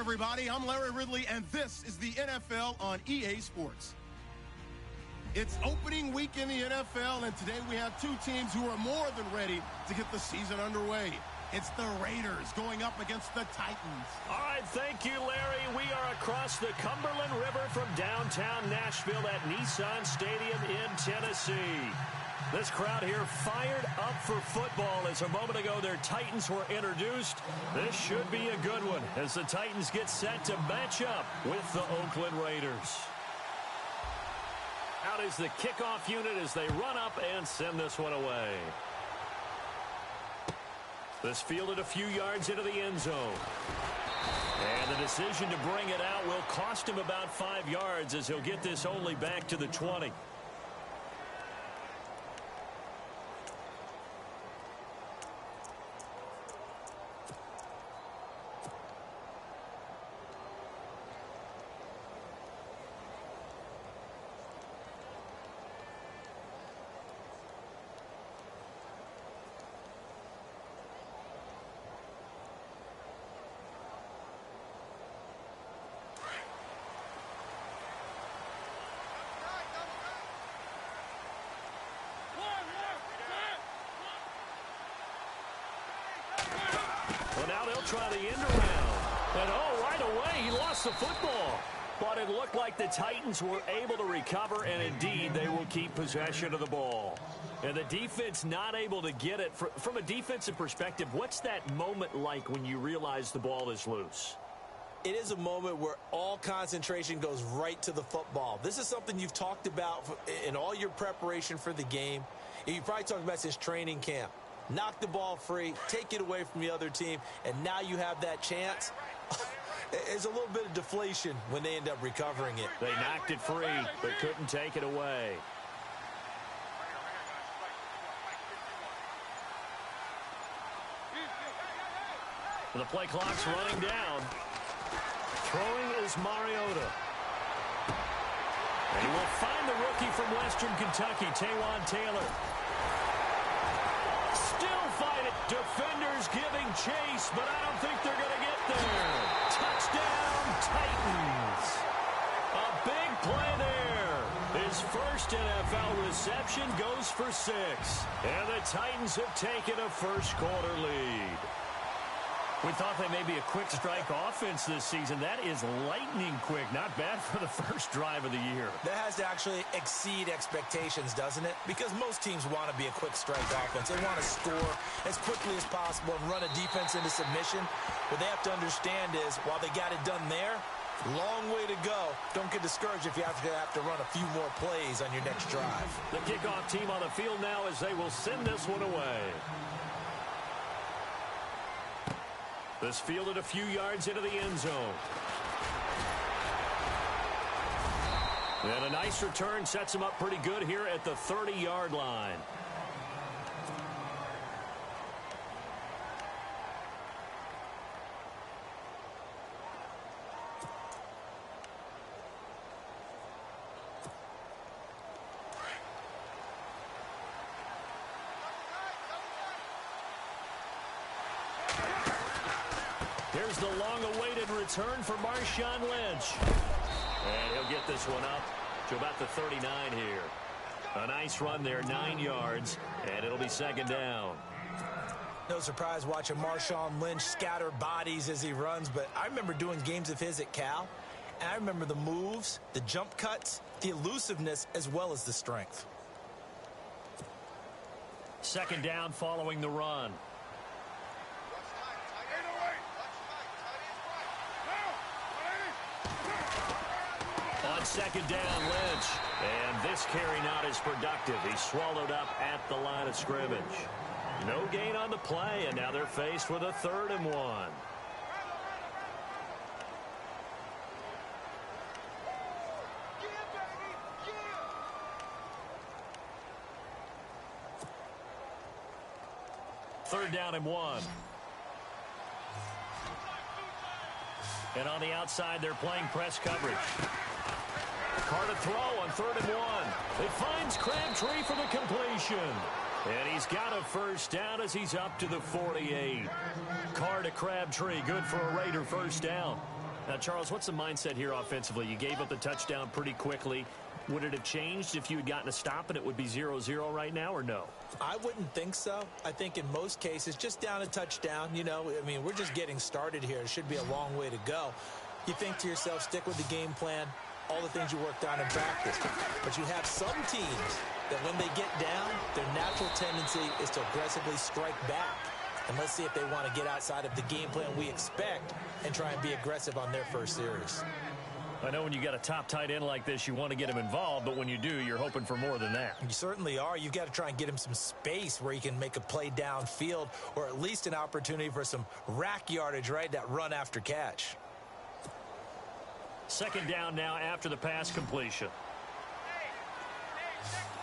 everybody. I'm Larry Ridley, and this is the NFL on EA Sports. It's opening week in the NFL, and today we have two teams who are more than ready to get the season underway. It's the Raiders going up against the Titans. All right, thank you, Larry. We are across the Cumberland River from downtown Nashville at Nissan Stadium in Tennessee. This crowd here fired up for football as a moment ago their Titans were introduced. This should be a good one as the Titans get set to match up with the Oakland Raiders. Out is the kickoff unit as they run up and send this one away. This fielded a few yards into the end zone. And the decision to bring it out will cost him about 5 yards as he'll get this only back to the 20. Well, now they'll try the end around. And, oh, right away, he lost the football. But it looked like the Titans were able to recover, and indeed, they will keep possession of the ball. And the defense not able to get it. From a defensive perspective, what's that moment like when you realize the ball is loose? It is a moment where all concentration goes right to the football. This is something you've talked about in all your preparation for the game. You probably talked about since training camp. Knock the ball free, take it away from the other team, and now you have that chance. There's a little bit of deflation when they end up recovering it. They knocked it free, but couldn't take it away. The play clock's running down. Throwing is Mariota. And he will find the rookie from Western Kentucky, Taywan Taylor. Still fight it. Defenders giving chase, but I don't think they're going to get there. Touchdown, Titans. A big play there. His first NFL reception goes for 6. And the Titans have taken a first-quarter lead. We thought they may be a quick strike offense this season. That is lightning quick. Not bad for the first drive of the year. That has to actually exceed expectations, doesn't it? Because most teams want to be a quick strike offense. They want to score as quickly as possible and run a defense into submission. What they have to understand is, while they got it done there, long way to go. Don't get discouraged if you have to run a few more plays on your next drive. The kickoff team on the field now as they will send this one away. This fielded a few yards into the end zone. And a nice return sets him up pretty good here at the 30-yard line. Here's the long-awaited return for Marshawn Lynch. And he'll get this one up to about the 39 here. A nice run there, 9 yards, and it'll be second down. No surprise watching Marshawn Lynch scatter bodies as he runs, but I remember doing games of his at Cal, and I remember the moves, the jump cuts, the elusiveness, as well as the strength. Second down following the run. On second down, Lynch. And this carry not as productive. He's swallowed up at the line of scrimmage. No gain on the play, and now they're faced with a 3rd and 1. Third down and 1. And on the outside, they're playing press coverage. Carr to throw on 3rd and 1. It finds Crabtree for the completion. And he's got a first down as he's up to the 48. Carr to Crabtree, good for a Raider first down. Now, Charles, what's the mindset here offensively? You gave up the touchdown pretty quickly. Would it have changed if you had gotten a stop and it would be 0-0 right now, or no? I wouldn't think so. I think in most cases, just down a touchdown, you know, I mean, we're just getting started here. It should be a long way to go. You think to yourself, stick with the game plan, all the things you worked on in practice. But you have some teams that when they get down, their natural tendency is to aggressively strike back. And let's see if they want to get outside of the game plan we expect and try and be aggressive on their first series. I know when you got a top tight end like this, you want to get him involved, but when you do, you're hoping for more than that. You certainly are. You've got to try and get him some space where he can make a play downfield, or at least an opportunity for some rack yardage, right? That run after catch. Second down now after the pass completion.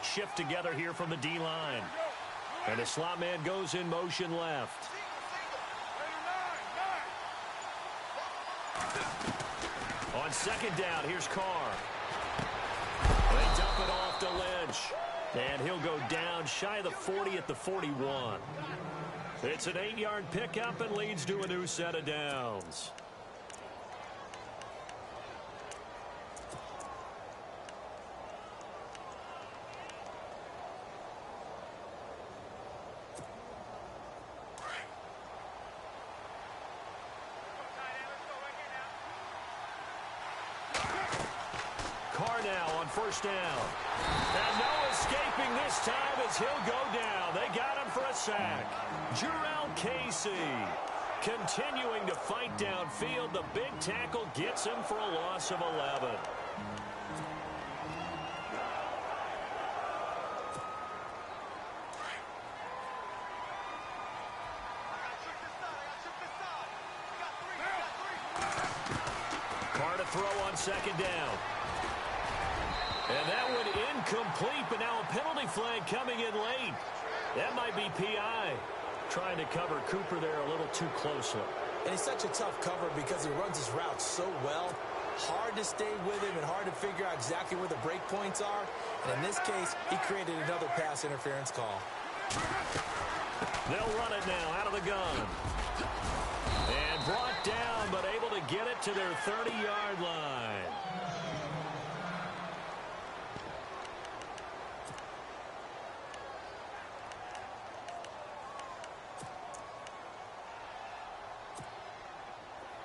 Shift together here from the D-line. And the slot man goes in motion left. On second down, here's Carr. They dump it off to Lynch. And he'll go down shy of the 40 at the 41. It's an 8-yard pickup and leads to a new set of downs. First down. And no escaping this time as he'll go down. They got him for a sack. Jurrell Casey continuing to fight downfield. The big tackle gets him for a loss of 11. Carr to throw on second down. And that one incomplete, but now a penalty flag coming in late. That might be PI. Trying to cover Cooper there a little too closely. And it's such a tough cover because he runs his route so well. Hard to stay with him and hard to figure out exactly where the break points are. And in this case, he created another pass interference call. They'll run it now out of the gun. And brought down, but able to get it to their 30-yard line.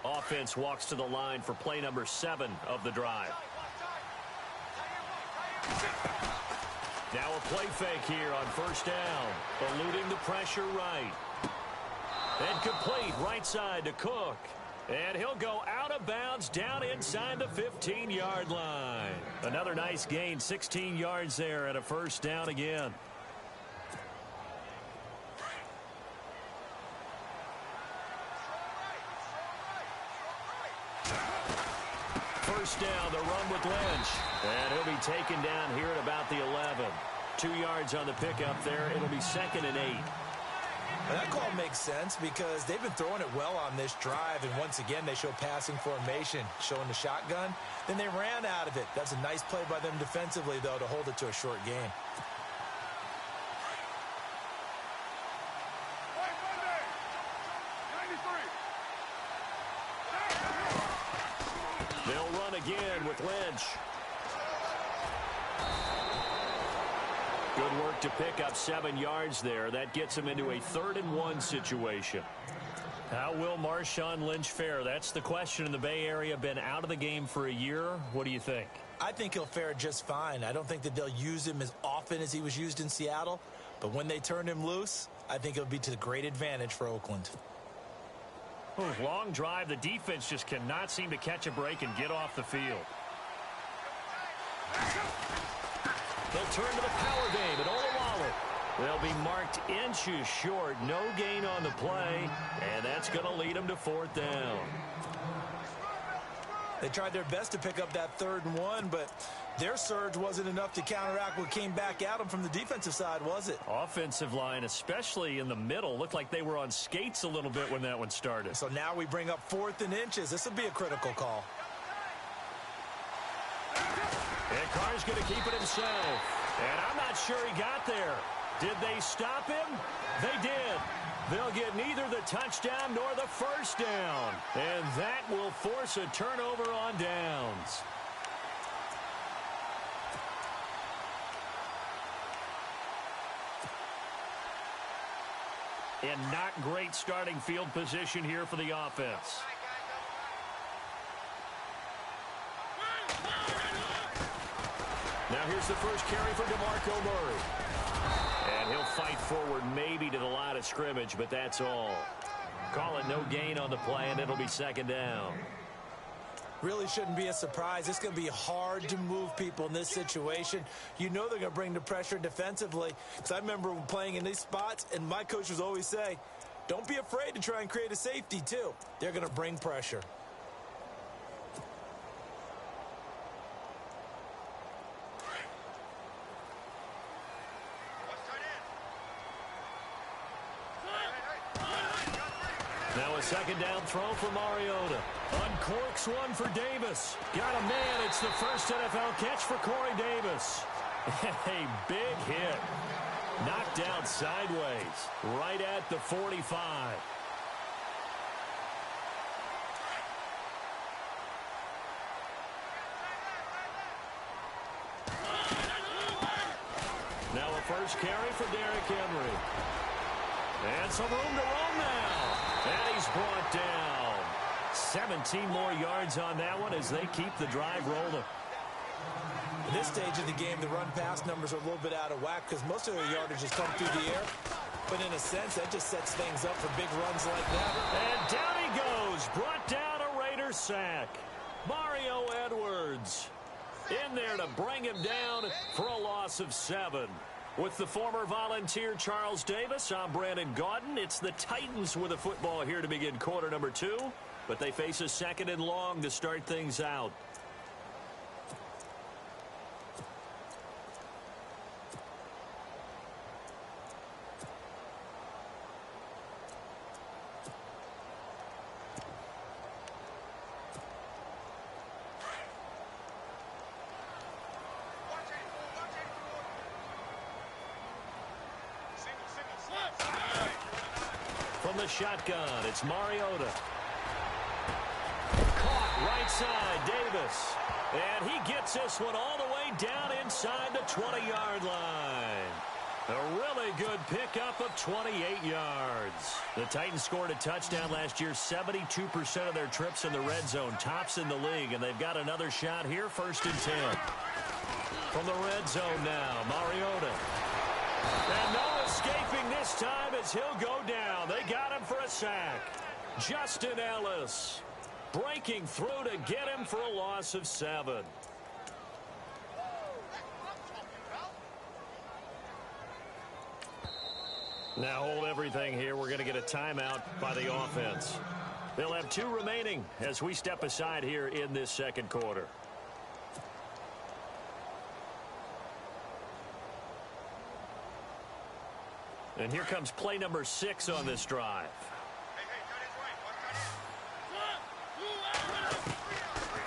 Offense walks to the line for play number 7 of the drive. Now a play fake here on first down. Eluding the pressure right. And complete right side to Cook. And he'll go out of bounds down inside the 15-yard line. Another nice gain, 16 yards there and a first down again. First down, the run with Lynch. And he'll be taken down here at about the 11. 2 yards on the pickup there. It'll be 2nd and 8. And that call makes sense because they've been throwing it well on this drive. And once again, they show passing formation, showing the shotgun. Then they ran out of it. That's a nice play by them defensively, though, to hold it to a short gain. They'll run again with Lynch. Good work to pick up 7 yards there. That gets him into a 3rd and 1 situation. How will Marshawn Lynch fare? That's the question in the Bay Area. Been out of the game for a year. What do you think? I think he'll fare just fine. I don't think that they'll use him as often as he was used in Seattle. But when they turn him loose, I think it'll be to the great advantage for Oakland. Long drive. The defense just cannot seem to catch a break and get off the field. They'll turn to the power game at Olawale. They'll be marked inches short. No gain on the play, and that's going to lead them to 4th down. They tried their best to pick up that 3rd and 1, but their surge wasn't enough to counteract what came back at them from the defensive side, was it? Offensive line, especially in the middle, looked like they were on skates a little bit when that one started. So now we bring up 4th and inches. This will be a critical call. And Carr's going to keep it himself. And I'm not sure he got there. Did they stop him? They did. They'll get neither the touchdown nor the first down. And that will force a turnover on downs. And not great starting field position here for the offense. Now here's the first carry for DeMarco Murray. And he'll fight forward maybe to the line of scrimmage, but that's all. Call it no gain on the play, and it'll be second down. Really shouldn't be a surprise. It's going to be hard to move people in this situation. You know they're going to bring the pressure defensively. Because I remember playing in these spots, and my coach would always say, don't be afraid to try and create a safety, too. They're going to bring pressure. Now a second down throw for Mariota. Uncorks one for Davis. Got a man. It's the first NFL catch for Corey Davis. A big hit. Knocked down sideways. Right at the 45. Now a first carry for Derrick Henry. And some room to roam now. And he's brought down. 17 more yards on that one as they keep the drive rolling. At this stage of the game, the run-pass numbers are a little bit out of whack because most of their yardage has come through the air. But in a sense, that just sets things up for big runs like that. And down he goes. Brought down a Raider sack. Mario Edwards in there to bring him down for a loss of 7. With the former Volunteer Charles Davis, I'm Brandon Gaudin. It's the Titans with a football here to begin quarter number 2. But they face a second and long to start things out. From the shotgun, it's Mariota. Caught right side, Davis. And he gets this one all the way down inside the 20-yard line. A really good pickup of 28 yards. The Titans scored a touchdown last year, 72% of their trips in the red zone, tops in the league, and they've got another shot here, 1st and 10. From the red zone now, Mariota. And no escaping this time as he'll go down. They got him for a sack. Justin Ellis breaking through to get him for a loss of 7. Now hold everything here. We're going to get a timeout by the offense. They'll have 2 remaining as we step aside here in this second quarter. And here comes play number 6 on this drive.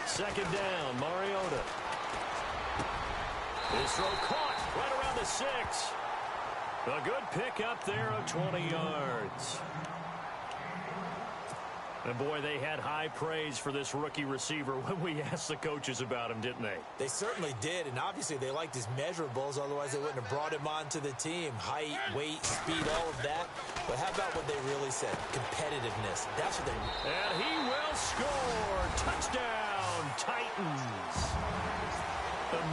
Second down, Mariota. His throw caught right around the 6. A good pick up there of 20 yards. And boy, they had high praise for this rookie receiver when we asked the coaches about him, didn't they? They certainly did, and obviously they liked his measurables, otherwise they wouldn't have brought him onto the team. Height, weight, speed, all of that. But how about what they really said? Competitiveness. That's what they... And he will score. Touchdown, Titans.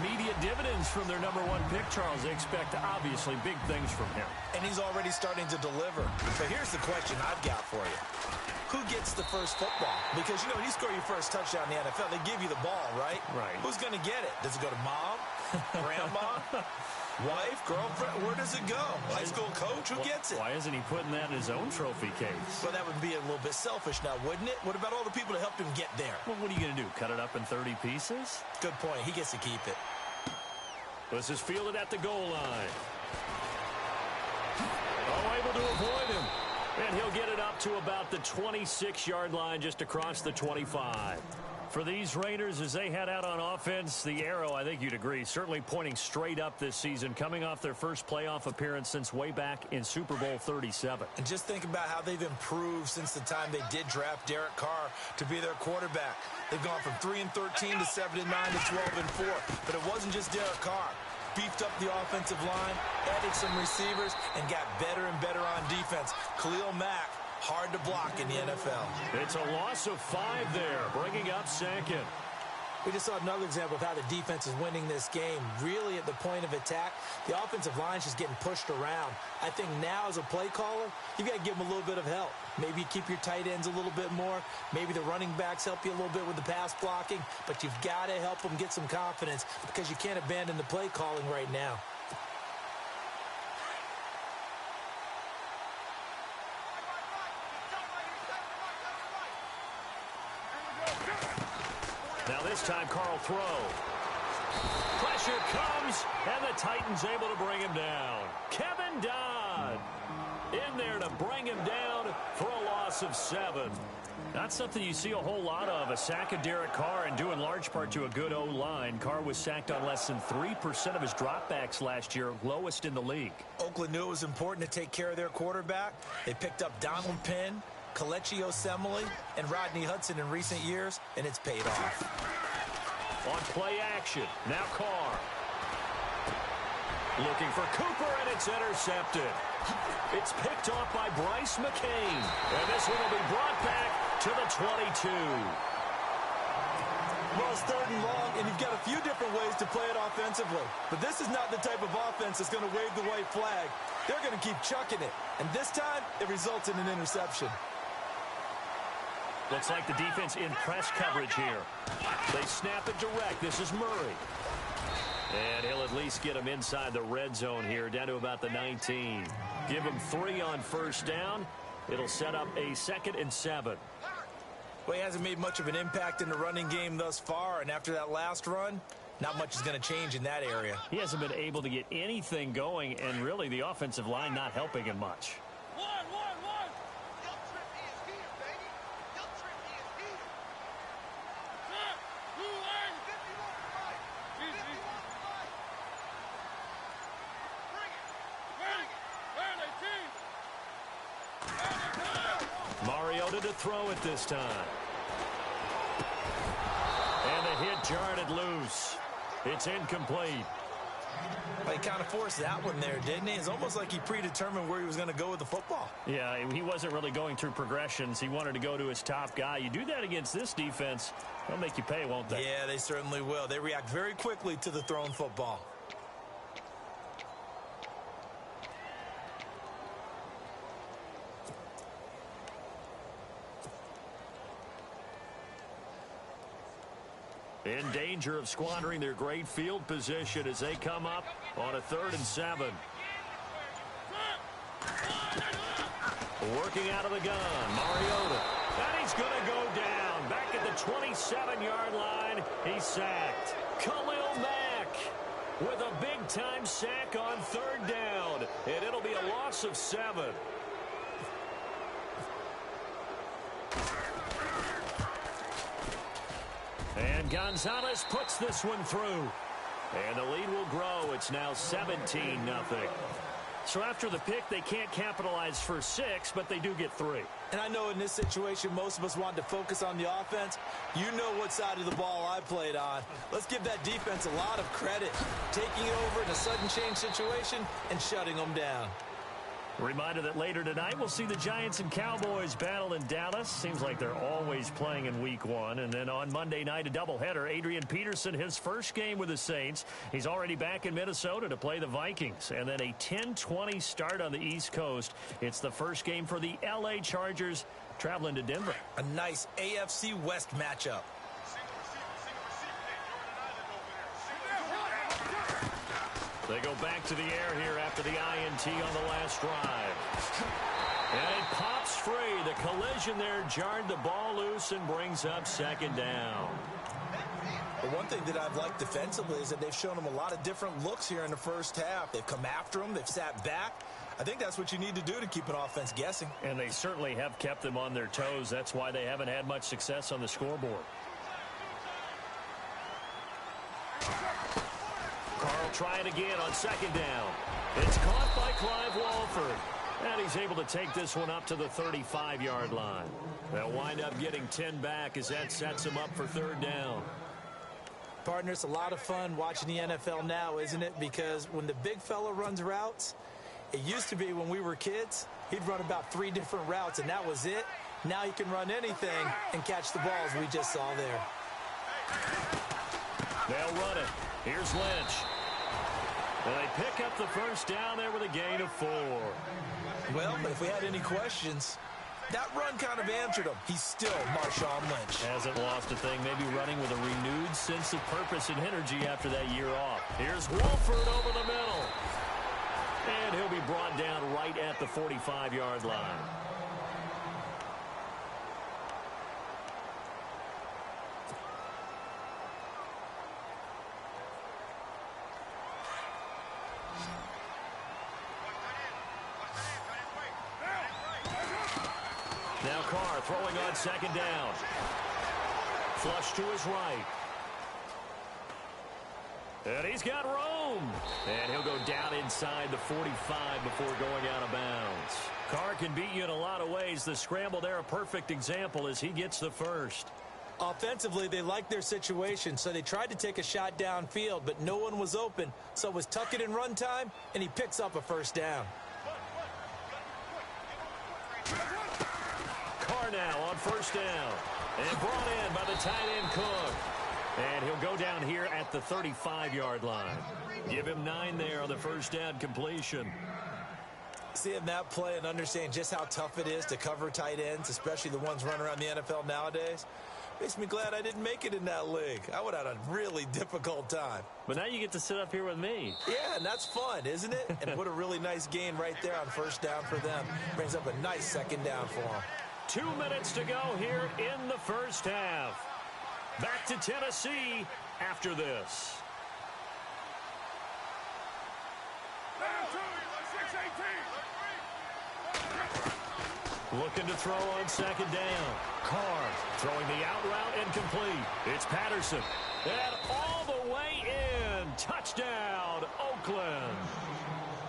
Immediate dividends from their number 1 pick, Charles. They expect, obviously, big things from him. And he's already starting to deliver. But here's the question I've got for you. Who gets the first football? Because, you know, when you score your first touchdown in the NFL, they give you the ball, right? Right. Who's going to get it? Does it go to mom? Grandma? Wife? Girlfriend? Where does it go? High school coach? Who gets it? Why isn't he putting that in his own trophy case? Well, that would be a little bit selfish now, wouldn't it? What about all the people that helped him get there? Well, what are you going to do? Cut it up in 30 pieces? Good point. He gets to keep it. This is fielded at the goal line. Oh, able to avoid him. And he'll get it up to about the 26-yard line just across the 25. For these Raiders, as they head out on offense, the arrow, I think you'd agree, certainly pointing straight up this season, coming off their first playoff appearance since way back in Super Bowl 37. And just think about how they've improved since the time they did draft Derek Carr to be their quarterback. They've gone from 3-13 to 7-9 to 12-4. But it wasn't just Derek Carr. Beefed up the offensive line, added some receivers, and got better and better on defense. Khalil Mack, hard to block in the NFL. It's a loss of 5 there, bringing up second. We just saw another example of how the defense is winning this game. Really at the point of attack, the offensive line's just getting pushed around. I think now as a play caller, you've got to give them a little bit of help. Maybe you keep your tight ends a little bit more. Maybe the running backs help you a little bit with the pass blocking. But you've got to help them get some confidence because you can't abandon the play calling right now. Now this time, Carl throw. Pressure comes, and the Titans able to bring him down. Kevin Dodd in there to bring him down for a loss of 7. Not something you see a whole lot of, a sack of Derek Carr, and due in large part to a good O-line. Carr was sacked on less than 3% of his dropbacks last year, lowest in the league. Oakland knew it was important to take care of their quarterback. They picked up Donald Penn, Kelechi Osemele, and Rodney Hudson in recent years, and it's paid off. On play action, now Carr. Looking for Cooper, and it's intercepted. It's picked off by Bryce McCain, and this one will be brought back to the 22. Well, it's 3rd and long, and you've got a few different ways to play it offensively. But this is not the type of offense that's going to wave the white flag. They're going to keep chucking it, and this time it results in an interception. Looks like the defense in press coverage here. They snap it direct. This is Murray. And he'll at least get him inside the red zone here, down to about the 19. Give him 3 on first down. It'll set up a 2nd and 7. Well, he hasn't made much of an impact in the running game thus far, and after that last run, not much is going to change in that area. He hasn't been able to get anything going, and really the offensive line not helping him much. Mariota to throw it this time. And the hit jarred it loose. It's incomplete. Well, he kind of forced that one there, didn't he? It's almost like he predetermined where he was going to go with the football. Yeah, he wasn't really going through progressions. He wanted to go to his top guy. You do that against this defense, they'll make you pay, won't they? Yeah, they certainly will. They react very quickly to the thrown football. In danger of squandering their great field position as they come up on a 3rd and 7. Working out of the gun, Mariota. And he's going to go down. Back at the 27-yard line, he's sacked. Khalil Mack with a big-time sack on 3rd down. And it'll be a loss of 7. And Gonzalez puts this one through. And the lead will grow. It's now 17-0. So after the pick, they can't capitalize for 6, but they do get 3. And I know in this situation, most of us want to focus on the offense. You know what side of the ball I played on. Let's give that defense a lot of credit. Taking it over in a sudden change situation and shutting them down. Reminder that later tonight we'll see the Giants and Cowboys battle in Dallas. Seems like they're always playing in week 1. And then on Monday night, a doubleheader. Adrian Peterson, his first game with the Saints. He's already back in Minnesota to play the Vikings. And then a 10:20 start on the East Coast. It's the first game for the L.A. Chargers traveling to Denver. A nice AFC West matchup. They go back to the air here after the INT on the last drive. And it pops free. The collision there jarred the ball loose and brings up 2nd down. But one thing that I've liked defensively is that they've shown them a lot of different looks here in the first half. They've come after them. They've sat back. I think that's what you need to do to keep an offense guessing. And they certainly have kept them on their toes. That's why they haven't had much success on the scoreboard. try it again on second down. It's caught by Clive Walford. And he's able to take this one up to the 35-yard line. They'll wind up getting 10 back as that sets him up for third down. Partner, it's a lot of fun watching the NFL now, isn't it? Because when the big fella runs routes, it used to be when we were kids, he'd run about 3 different routes, and that was it. Now he can run anything and catch the balls we just saw there. They'll run it. Here's Lynch. And they pick up the first down there with a gain of 4. Well, if we had any questions, that run kind of answered him. He's still Marshawn Lynch. Hasn't lost a thing, maybe running with a renewed sense of purpose and energy after that year off. Here's Walford over the middle. And he'll be brought down right at the 45-yard line. Now Carr throwing on second down. Flush to his right. And he's got room. And he'll go down inside the 45 before going out of bounds. Carr can beat you in a lot of ways. The scramble there, a perfect example as he gets the first. Offensively, they liked their situation, so they tried to take a shot downfield, but no one was open. So it was tuck it in run time, and he picks up a first down. Carr now on first down. And brought in by the tight end Cook. And he'll go down here at the 35-yard line. Give him 9 there on the first down completion. Seeing that play and understanding just how tough it is to cover tight ends, especially the ones running around the NFL nowadays, makes me glad I didn't make it in that league. I would have had a really difficult time. But now you get to sit up here with me. Yeah, and that's fun, isn't it? And what a really nice gain right there on first down for them. Brings up a nice second down for them. 2 minutes to go here in the first half. Back to Tennessee after this. Looking to throw on second down. Carr throwing the out route incomplete. It's Patterson. And all the way in. Touchdown, Oakland.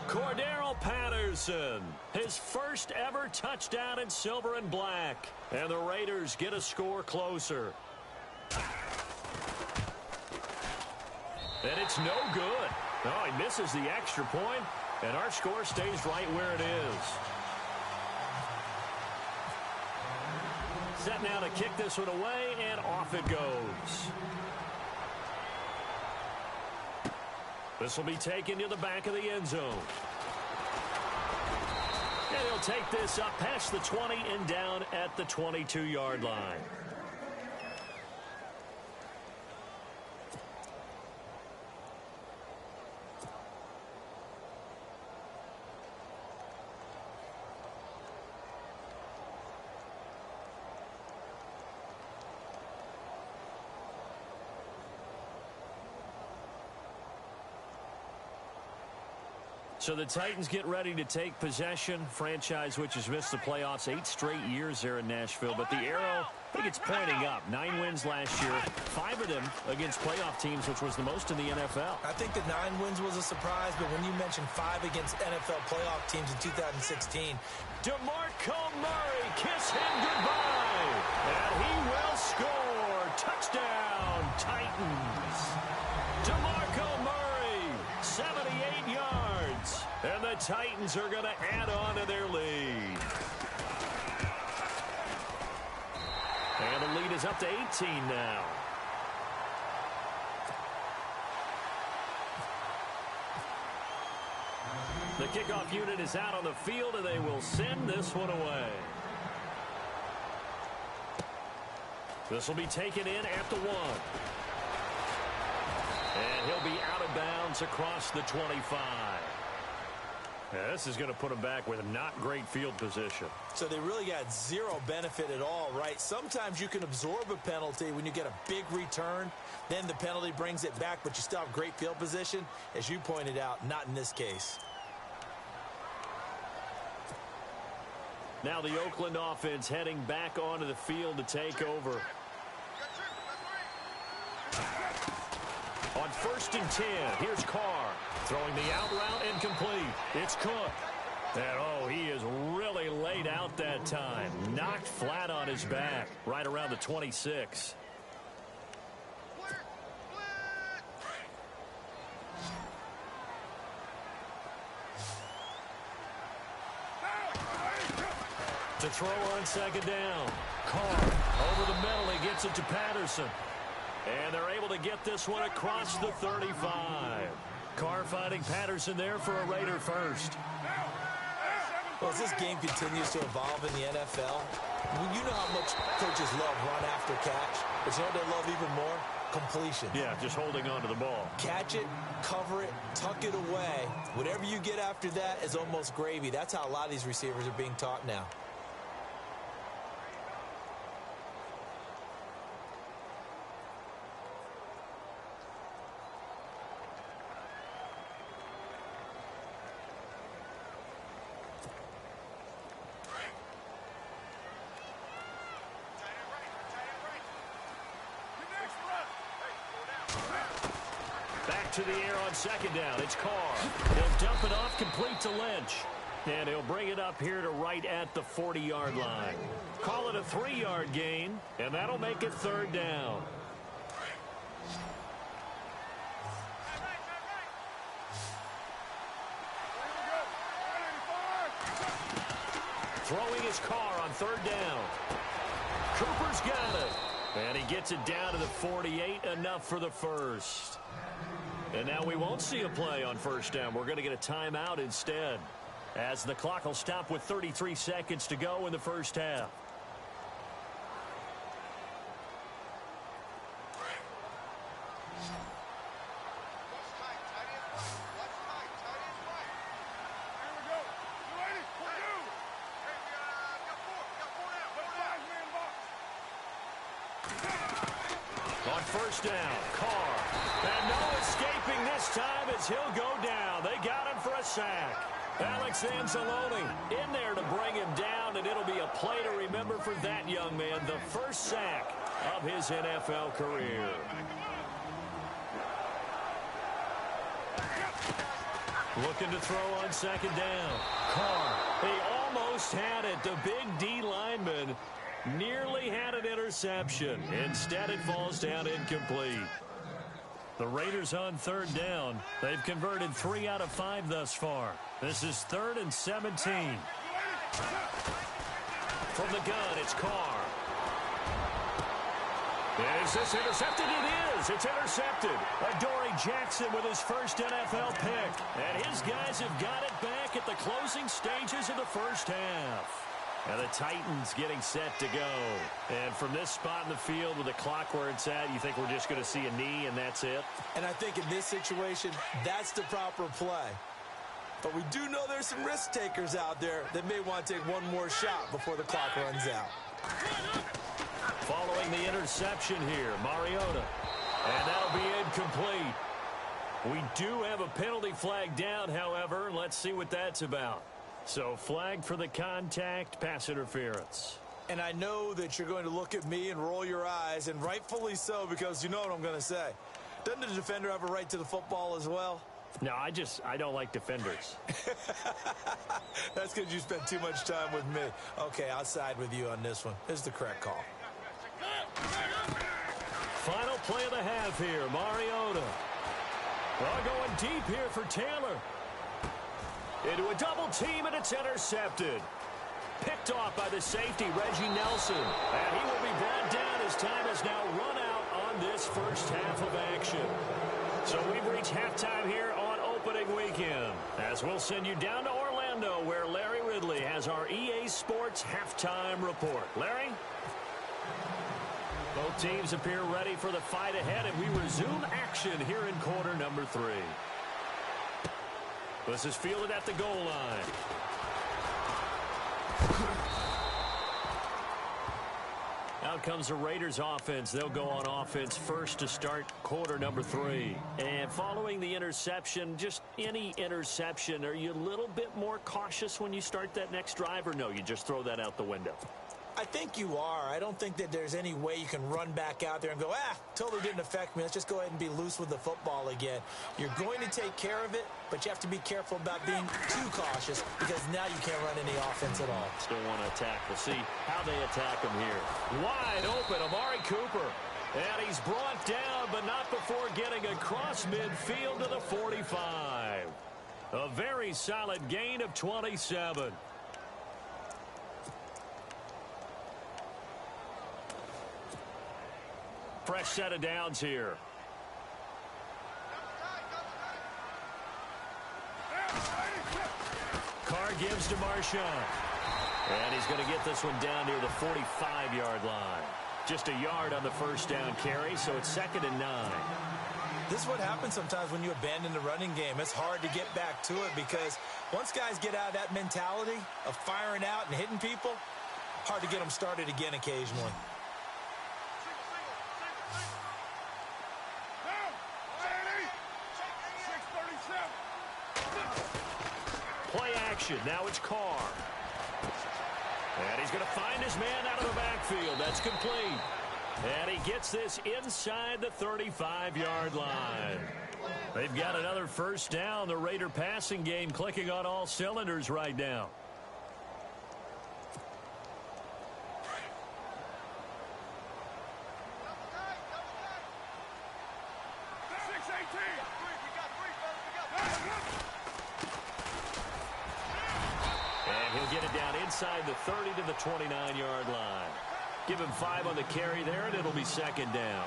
Cordero Patterson, his first ever touchdown in silver and black. And the Raiders get a score closer. And it's no good. Oh, he misses the extra point, and our score stays right where it is. Set now to kick this one away, and off it goes. This will be taken to the back of the end zone. And he'll take this up past the 20 and down at the 22-yard line. So the Titans get ready to take possession. Franchise which has missed the playoffs 8 straight years there in Nashville. But the arrow, I think it's pointing up. 9 wins last year. 5 of them against playoff teams, which was the most in the NFL. I think the 9 wins was a surprise, but when you mentioned 5 against NFL playoff teams in 2016. DeMarco Murray, kiss him goodbye. And he will score. Touchdown, Titans. DeMarco Murray, 78 yards. And the Titans are going to add on to their lead. And the lead is up to 18 now. The kickoff unit is out on the field, and they will send this one away. This will be taken in at the 1. And he'll be out of bounds across the 25. Yeah, this is going to put him back with not great field position. So they really got zero benefit at all, right? Sometimes you can absorb a penalty when you get a big return. Then the penalty brings it back, but you still have great field position. As you pointed out, not in this case. Now the Oakland offense heading back onto the field to take over. On 1st and 10, here's Carr. Throwing the out route incomplete. It's Cook. And, oh, he is really laid out that time. Knocked flat on his back, right around the 26. To throw on second down. Carr over the middle. He gets it to Patterson. And they're able to get this one across the 35. Carr finding Patterson there for a Raider first. Well, as this game continues to evolve in the NFL, you know how much coaches love run after catch. But you know what they love even more? Completion. Yeah, just holding on to the ball. Catch it, cover it, tuck it away. Whatever you get after that is almost gravy. That's how a lot of these receivers are being taught now. To the air on second down. It's Carr. He'll dump it off complete to Lynch. And he'll bring it up here to right at the 40-yard line. Call it a 3-yard gain, and that'll make it third down. Throwing his Carr on third down. Cooper's got it. And he gets it down to the 48, enough for the first. And now we won't see a play on first down. We're going to get a timeout instead, as the clock will stop with 33 seconds to go in the first half. On first down, Carr. And no escaping this time as he'll go down. They got him for a sack. Alex Anzalone in there to bring him down, and it'll be a play to remember for that young man. The first sack of his NFL career. Looking to throw on second down. Carr. He almost had it. The big D lineman nearly had an interception. Instead, it falls down incomplete. The Raiders on third down. They've converted 3 out of 5 thus far. This is 3rd and 17. From the gun, it's Carr. Is this intercepted? It is. It's intercepted. Adoree Jackson with his first NFL pick. And his guys have got it back at the closing stages of the first half. And the Titans getting set to go. And from this spot in the field with the clock where it's at, you think we're just going to see a knee and that's it? And I think in this situation, that's the proper play. But we do know there's some risk takers out there that may want to take one more shot before the clock runs out. Following the interception here, Mariota. And that'll be incomplete. We do have a penalty flag down, however. Let's see what that's about. So flag for the contact, pass interference. And I know that you're going to look at me and roll your eyes, and rightfully so, because you know what I'm going to say. Doesn't the defender have a right to the football as well? No, I don't like defenders. That's because you spent too much time with me. Okay, I'll side with you on this one. This is the correct call. Final play of the half here, Mariota. Well, going deep here for Taylor. Into a double team, and it's intercepted. Picked off by the safety, Reggie Nelson. And he will be brought down as time has now run out on this first half of action. So we've reached halftime here on opening weekend, as we'll send you down to Orlando, where Larry Ridley has our EA Sports halftime report. Larry? Both teams appear ready for the fight ahead, and we resume action here in quarter number 3. This is fielded at the goal line. Out comes the Raiders offense. They'll go on offense first to start quarter number 3. And following the interception, just any interception, are you a little bit more cautious when you start that next drive, or no, you just throw that out the window? I think you are. I don't think that there's any way you can run back out there and go, totally didn't affect me. Let's just go ahead and be loose with the football again. You're going to take care of it, but you have to be careful about being too cautious because now you can't run any offense at all. Still want to attack. We'll see how they attack him here. Wide open, Amari Cooper. And he's brought down, but not before getting across midfield to the 45. A very solid gain of 27. Fresh set of downs here. Carr gives to Marshawn. And he's going to get this one down near the 45-yard line. Just a yard on the first down carry, so it's 2nd and 9. This is what happens sometimes when you abandon the running game. It's hard to get back to it because once guys get out of that mentality of firing out and hitting people, hard to get them started again occasionally. Play action. Now it's Carr. And he's going to find his man out of the backfield. That's complete. And he gets this inside the 35-yard line. They've got another first down. The Raider passing game clicking on all cylinders right now. Inside the 30 to the 29-yard line. Give him 5 on the carry there, and it'll be 2nd down.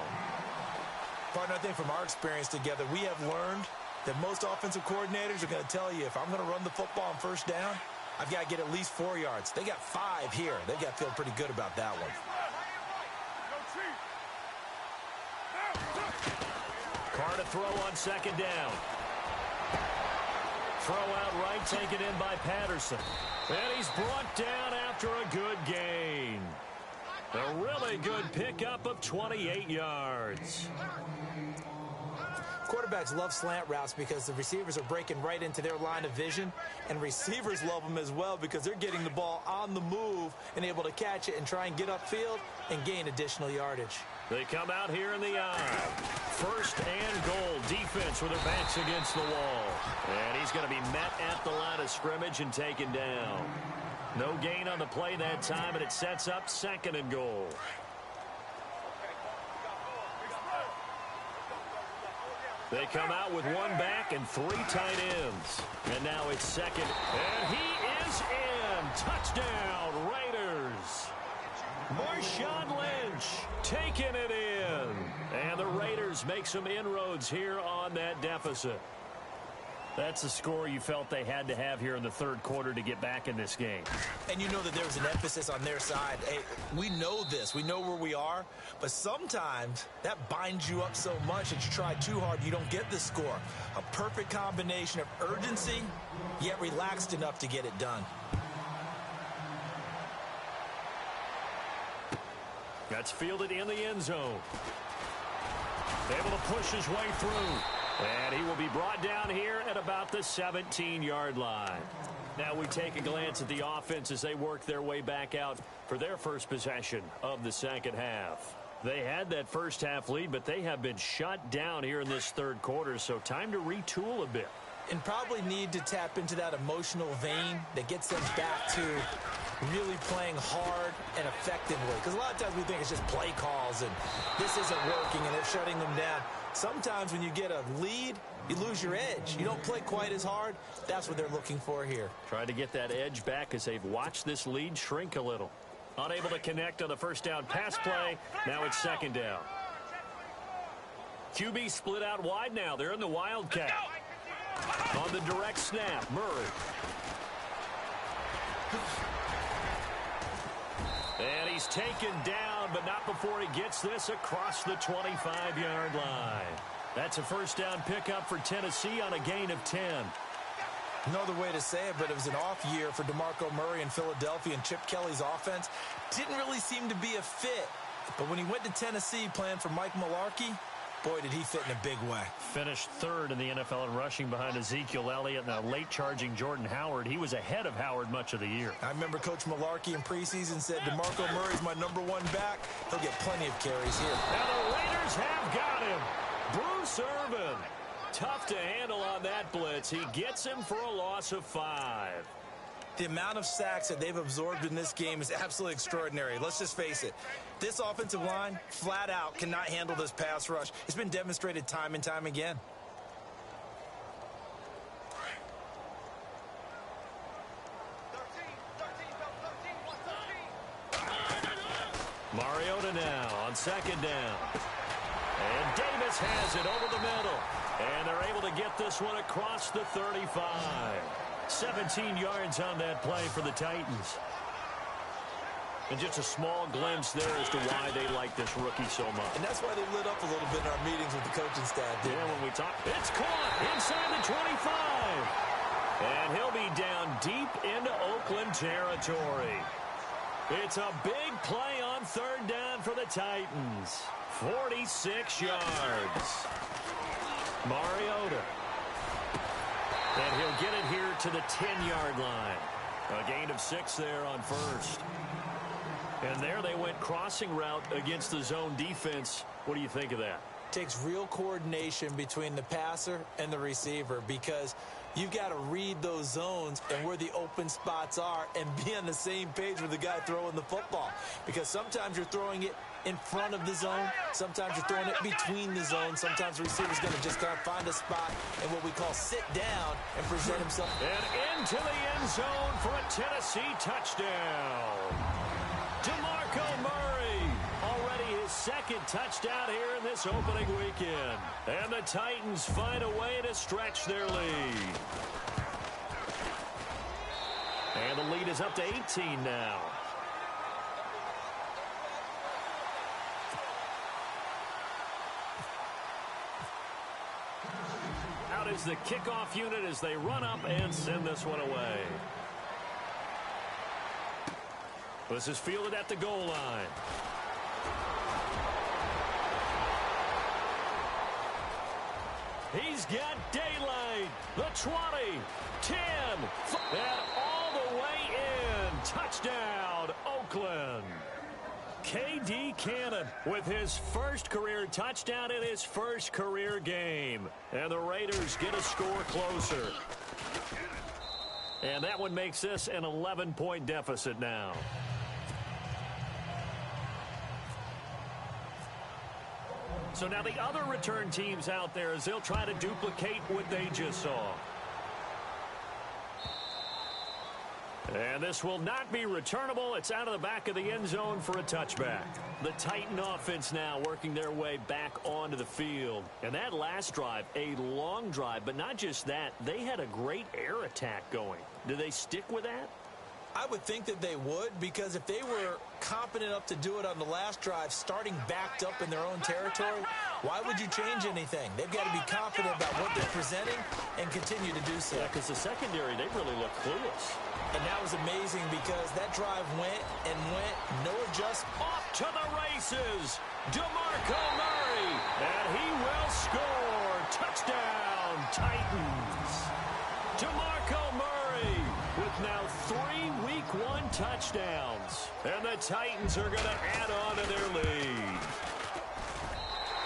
Partner, I think from our experience together, we have learned that most offensive coordinators are going to tell you, if I'm going to run the football on first down, I've got to get at least 4 yards. They got 5 here. They've got to feel pretty good about that one. Carr to throw on 2nd down. Throw out right, taken in by Patterson. And he's brought down after a good gain. A really good pickup of 28 yards. Quarterbacks love slant routes because the receivers are breaking right into their line of vision, and receivers love them as well because they're getting the ball on the move and able to catch it and try and get upfield and gain additional yardage. They come out here in the eye. 1st and goal. Defense with their backs against the wall. And he's going to be met at the line of scrimmage and taken down. No gain on the play that time, and it sets up 2nd and goal. They come out with 1 back and 3 tight ends. And now it's 2nd. And he is in. Touchdown, Raiders. Marshawn Lynch taking it in. And the Raiders make some inroads here on that deficit. That's the score you felt they had to have here in the 3rd quarter to get back in this game. And you know that there was an emphasis on their side. Hey, we know this. We know where we are. But sometimes that binds you up so much that you try too hard, you don't get the score. A perfect combination of urgency, yet relaxed enough to get it done. That's fielded in the end zone. Able to push his way through. And he will be brought down here at about the 17-yard line. Now we take a glance at the offense as they work their way back out for their first possession of the 2nd half. They had that first half lead, but they have been shut down here in this 3rd quarter, so time to retool a bit. And probably need to tap into that emotional vein that gets them back to really playing hard and effectively. Because a lot of times we think it's just play calls and this isn't working and they're shutting them down. Sometimes when you get a lead, you lose your edge. You don't play quite as hard. That's what they're looking for here. Trying to get that edge back as they've watched this lead shrink a little. Unable to connect on the first down pass play. Now it's 2nd down. QB split out wide now. They're in the Wildcat. On the direct snap, Murray. And he's taken down, but not before he gets this across the 25-yard line. That's a first down pickup for Tennessee on a gain of 10. No other way to say it, but it was an off year for DeMarco Murray in Philadelphia, and Chip Kelly's offense didn't really seem to be a fit. But when he went to Tennessee playing for Mike Mularkey, Boy, did he fit in a big way. Finished third in the NFL in rushing behind Ezekiel Elliott and a late-charging Jordan Howard. He was ahead of Howard much of the year. I remember Coach Malarkey in preseason said, DeMarco Murray's my #1 back. He'll get plenty of carries here. Now the Raiders have got him. Bruce Irvin. Tough to handle on that blitz. He gets him for a loss of 5. The amount of sacks that they've absorbed in this game is absolutely extraordinary. Let's just face it. This offensive line, flat out, cannot handle this pass rush. It's been demonstrated time and time again. Mariota now on second down. And Davis has it over the middle. And they're able to get this one across the 35. 17 yards on that play for the Titans. And just a small glimpse there as to why they like this rookie so much. And that's why they lit up a little bit in our meetings with the coaching staff. Yeah, when we talk. It's caught inside the 25. And he'll be down deep into Oakland territory. It's a big play on third down for the Titans. 46 yards. Mariota. And he'll get it here to the 10-yard line. A gain of 6 there on first. And there they went crossing route against the zone defense. What do you think of that? Takes real coordination between the passer and the receiver because you've got to read those zones and where the open spots are and be on the same page with the guy throwing the football. Because sometimes you're throwing it in front of the zone. Sometimes you're throwing it between the zones. Sometimes the receiver's going to just kind of find a spot and what we call sit down and present himself. And into the end zone for a Tennessee touchdown. DeMarco Murray, already his second touchdown here in this opening weekend. And the Titans find a way to stretch their lead. And the lead is up to 18 now. Out is the kickoff unit as they run up and send this one away. This is fielded at the goal line. He's got daylight. The 20, 10, and all the way in. Touchdown, Oakland. K.D. Cannon with his first career touchdown in his first career game. And the Raiders get a score closer. And that one makes this an 11-point deficit now. So now the other return teams out there as they'll try to duplicate what they just saw. And this will not be returnable. It's out of the back of the end zone for a touchback. The Titan offense now working their way back onto the field. And that last drive, a long drive, but not just that. They had a great air attack going. Do they stick with that? I would think that they would, because if they were competent enough to do it on the last drive, starting backed up in their own territory, why would you change anything? They've got to be confident about what they're presenting and continue to do so. Yeah, because the secondary, they really look clueless. And that was amazing because that drive went and went, no adjustment. Off to the races, DeMarco Murray, and he will score. Touchdown, Titans. DeMarco Murray with now 3 Week 1 touchdowns. And the Titans are going to add on to their lead.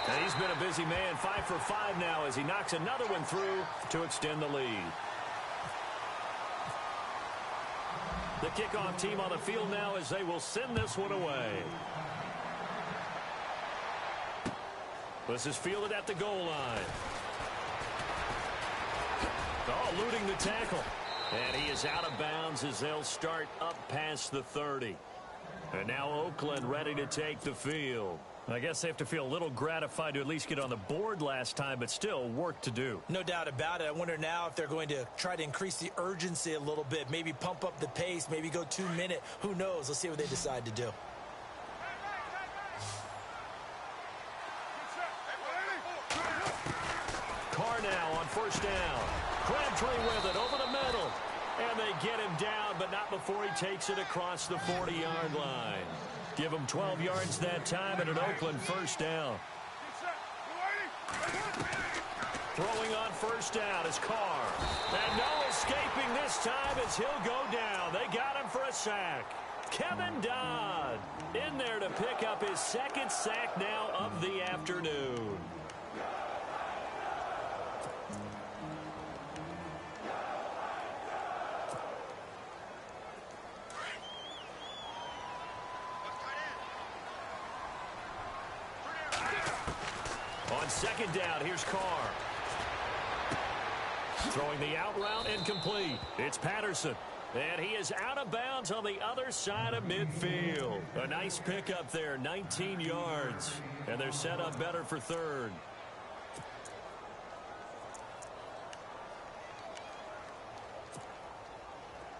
And he's been a busy man, 5 for 5 now as he knocks another one through to extend the lead. The kickoff team on the field now as they will send this one away. This is fielded at the goal line. Oh, eluding the tackle. And he is out of bounds as they'll start up past the 30. And now Oakland ready to take the field. I guess they have to feel a little gratified to at least get on the board last time, but still work to do. No doubt about it. I wonder now if they're going to try to increase the urgency a little bit, maybe pump up the pace, maybe go 2-minute. Who knows? Let's see what they decide to do. Carr now on first down. Crabtree with it over the middle. And they get him down, but not before he takes it across the 40-yard line. Give him 12 yards that time and an Oakland first down. Throwing on first down is Carr. And no escaping this time as he'll go down. They got him for a sack. Kevin Dodd in there to pick up his second sack now of the afternoon. On second down, here's Carr. Throwing the out route incomplete. It's Patterson. And he is out of bounds on the other side of midfield. A nice pickup there, 19 yards. And they're set up better for third.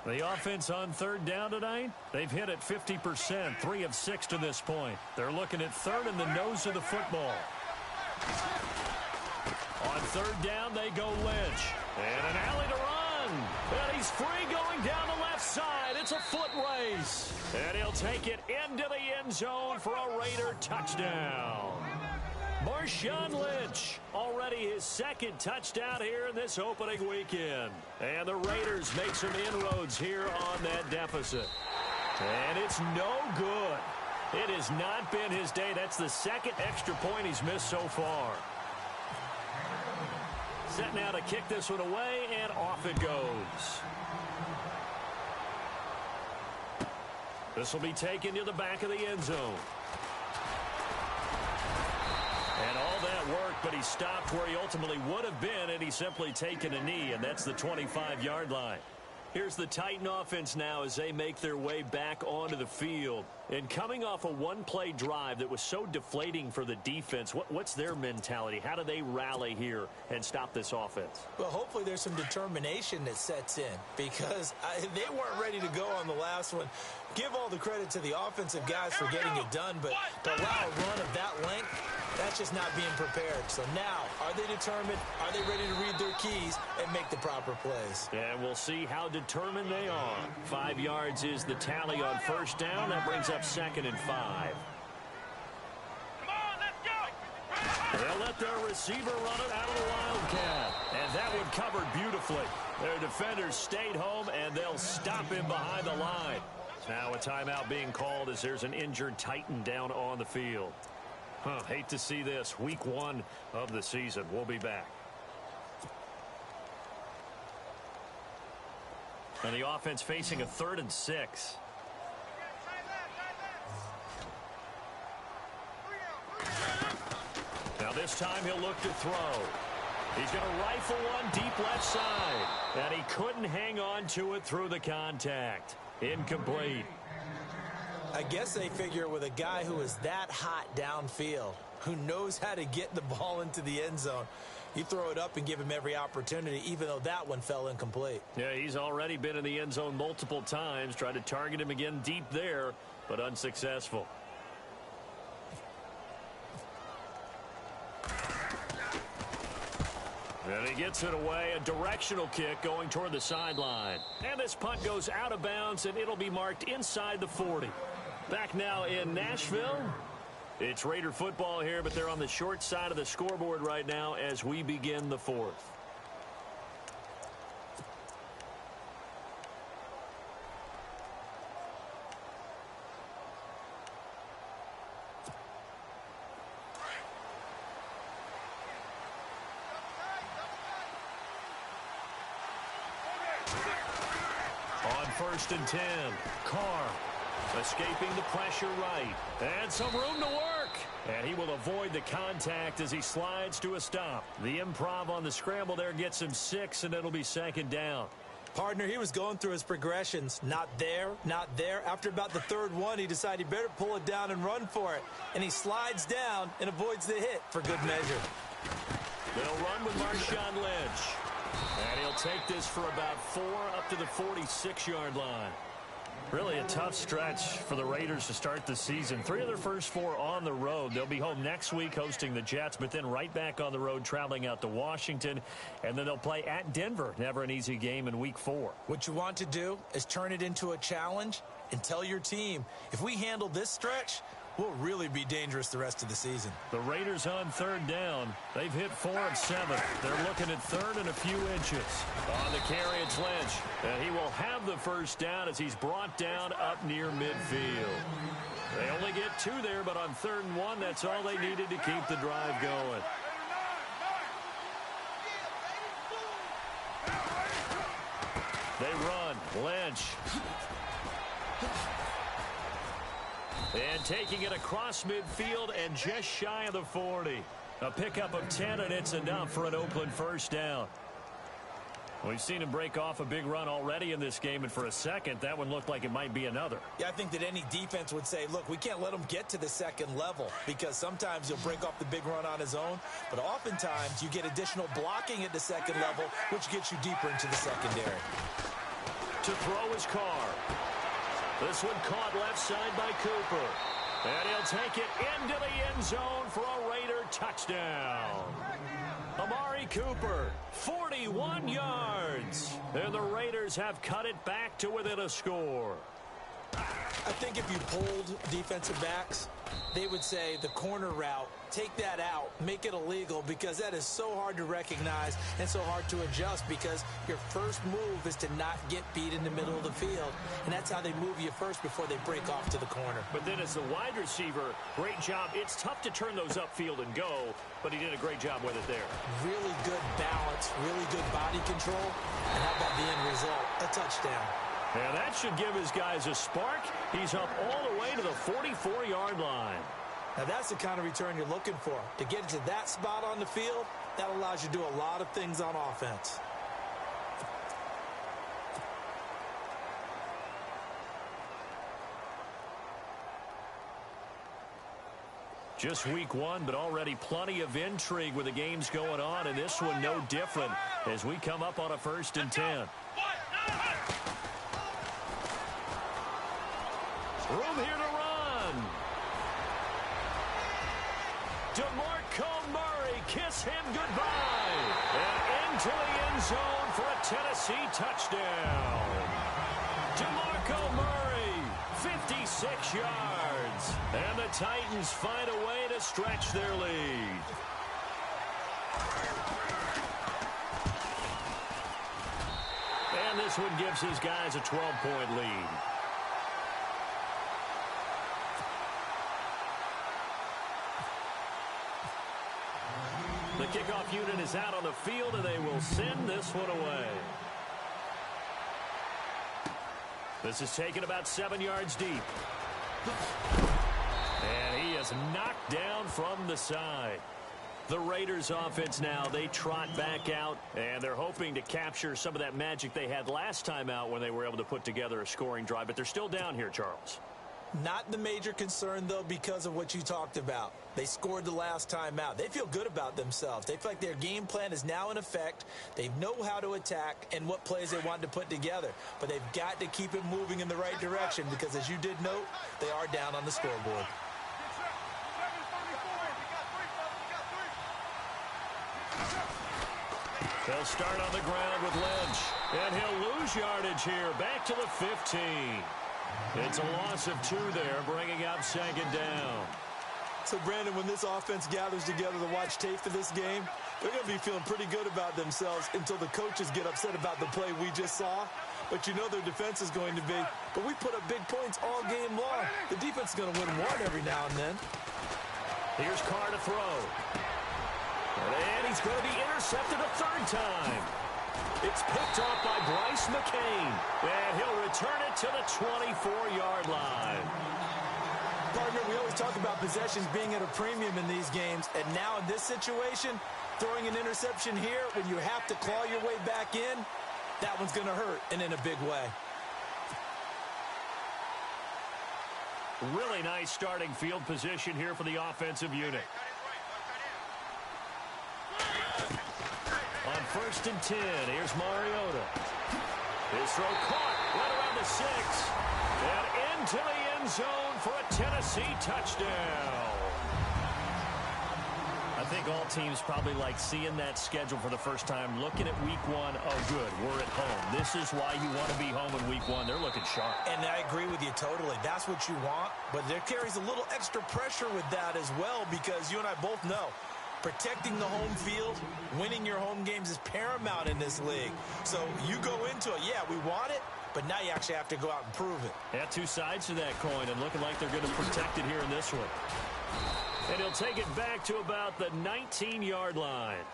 The offense on third down tonight, they've hit it 50%, 3 of 6 to this point. They're looking at third in the nose of the football. On third down, they go Lynch. And an alley to run. And he's free going down the left side. It's a foot race. And he'll take it into the end zone for a Raider touchdown. Marshawn Lynch, already his second touchdown here in this opening weekend. And the Raiders make some inroads here on that deficit. And it's no good. It has not been his day. That's the second extra point he's missed so far. Set now to kick this one away, and off it goes. This will be taken to the back of the end zone. And all that work, but he stopped where he ultimately would have been, and he's simply taken a knee, and that's the 25-yard line. Here's the Titan offense now as they make their way back onto the field. And coming off a one-play drive that was so deflating for the defense, what's their mentality? How do they rally here and stop this offense? Well, hopefully there's some determination that sets in because they weren't ready to go on the last one. Give all the credit to the offensive guys for getting it done, but to allow a run of that length, that's just not being prepared. So now, are they determined? Are they ready to read their keys and make the proper plays? And we'll see how determined they are. 5 yards is the tally on first down. That brings up 2nd and 5. They'll let their receiver run it out of the Wildcat. And that one covered beautifully. Their defenders stayed home, and they'll stop him behind the line. Now a timeout being called as there's an injured Titan down on the field. Hate to see this. Week 1 of the season. We'll be back. And the offense facing a 3rd and 6. Now this time he'll look to throw. He's going to rifle one deep left side. And he couldn't hang on to it through the contact. Incomplete. I guess they figure with a guy who is that hot downfield, who knows how to get the ball into the end zone, you throw it up and give him every opportunity, even though that one fell incomplete. Yeah, he's already been in the end zone multiple times. Tried to target him again deep there, but unsuccessful. And he gets it away. A directional kick going toward the sideline. And this punt goes out of bounds, and it'll be marked inside the 40. Back now in Nashville. It's Raider football here, but they're on the short side of the scoreboard right now as we begin the 4th. On 1st and 10, Carr escaping the pressure right. And some room to work. And he will avoid the contact as he slides to a stop. The improv on the scramble there gets him 6, and it'll be 2nd down. Partner, he was going through his progressions. Not there, not there. After about the 3rd one, he decided he better pull it down and run for it. And he slides down and avoids the hit for good measure. They'll run with Marshawn Lynch. And he'll take this for about 4 up to the 46-yard line. Really a tough stretch for the Raiders to start the season. 3 of their first 4 on the road. They'll be home next week hosting the Jets, but then right back on the road traveling out to Washington. And then they'll play at Denver. Never an easy game in week 4. What you want to do is turn it into a challenge and tell your team, if we handle this stretch, will really be dangerous the rest of the season. The Raiders on third down. They've hit 4 of 7. They're looking at third and a few inches. On the carry, it's Lynch. And he will have the first down as he's brought down up near midfield. They only get 2 there, but on 3rd and 1, that's all they needed to keep the drive going. They run. Lynch. And taking it across midfield and just shy of the 40. A pickup of 10, and it's enough for an Oakland first down. We've seen him break off a big run already in this game, and for a second, that one looked like it might be another. Yeah, I think that any defense would say, look, we can't let him get to the second level because sometimes he'll break off the big run on his own, but oftentimes you get additional blocking at the second level, which gets you deeper into the secondary. To throw his car. This one caught left side by Cooper. And he'll take it into the end zone for a Raider touchdown. Amari Cooper, 41 yards. And the Raiders have cut it back to within a score. I think if you polled defensive backs, they would say the corner route, take that out, make it illegal, because that is so hard to recognize and so hard to adjust because your first move is to not get beat in the middle of the field. And that's how they move you first before they break off to the corner. But then as the wide receiver, great job. It's tough to turn those upfield and go, but he did a great job with it there. Really good balance, really good body control. And how about the end result? A touchdown. And that should give his guys a spark. He's up all the way to the 44-yard line. Now that's the kind of return you're looking for. To get to that spot on the field, that allows you to do a lot of things on offense. Just week 1, but already plenty of intrigue with the games going on, and this one no different as we come up on a 1st and 10. Room here to run. DeMarco Murray, kiss him goodbye. And into the end zone for a Tennessee touchdown. DeMarco Murray, 56 yards. And the Titans find a way to stretch their lead. And this one gives his guys a 12-point lead. The kickoff unit is out on the field, and they will send this one away. This is taken about 7 yards deep. And he is knocked down from the side. The Raiders offense now, they trot back out, and they're hoping to capture some of that magic they had last time out when they were able to put together a scoring drive. But they're still down here, Charles. Not the major concern, though, because of what you talked about. They scored the last time out. They feel good about themselves. They feel like their game plan is now in effect. They know how to attack and what plays they want to put together. But they've got to keep it moving in the right direction because, as you did note, they are down on the scoreboard. They'll start on the ground with Lynch. And he'll lose yardage here. Back to the 15. It's a loss of 2 there, bringing up 2nd down. So, Brandon, when this offense gathers together to watch tape for this game, they're going to be feeling pretty good about themselves until the coaches get upset about the play we just saw. But you know their defense is going to be. But we put up big points all game long. The defense is going to win one every now and then. Here's Carr to throw. And he's going to be intercepted a 3rd time. It's picked off by Bryce McCain. And he'll return it to the 24-yard line. Partner, we always talk about possessions being at a premium in these games. And now in this situation, throwing an interception here when you have to claw your way back in, that one's going to hurt, and in a big way. Really nice starting field position here for the offensive unit. On 1st and 10, here's Mariota. His throw caught right around the 6. And into the end zone for a Tennessee touchdown. I think all teams probably like seeing that schedule for the first time, looking at week one. Oh, good, we're at home. This is why you want to be home in week one. They're looking sharp. And I agree with you totally. That's what you want, but there carries a little extra pressure with that as well, because you and I both know protecting the home field, winning your home games is paramount in this league. So you go into it, yeah, we want it, but now you actually have to go out and prove it. Yeah, two sides to that coin, and looking like they're going to protect it here in this one. And he'll take it back to about the 19-yard line.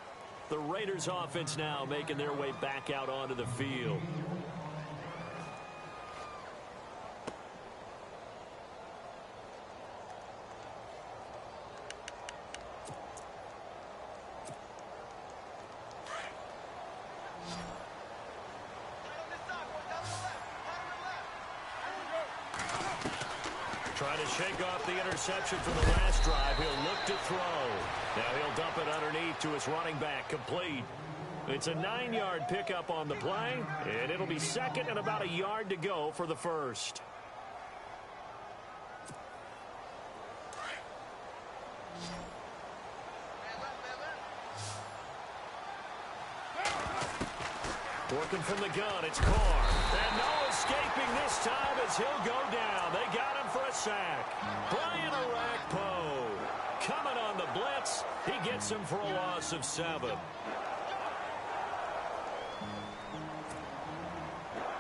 The Raiders offense now making their way back out onto the field. Trying to shake off the interception from the last drive. He'll look to throw. Now he'll dump it underneath to his running back. Complete. It's a 9-yard pickup on the play, and it'll be second and about a yard to go for the first. Working from the gun, it's Carr. And no escaping this time as he'll go down. They got him for a sack. Brian Arakpo coming on the blitz. He gets him for a loss of 7.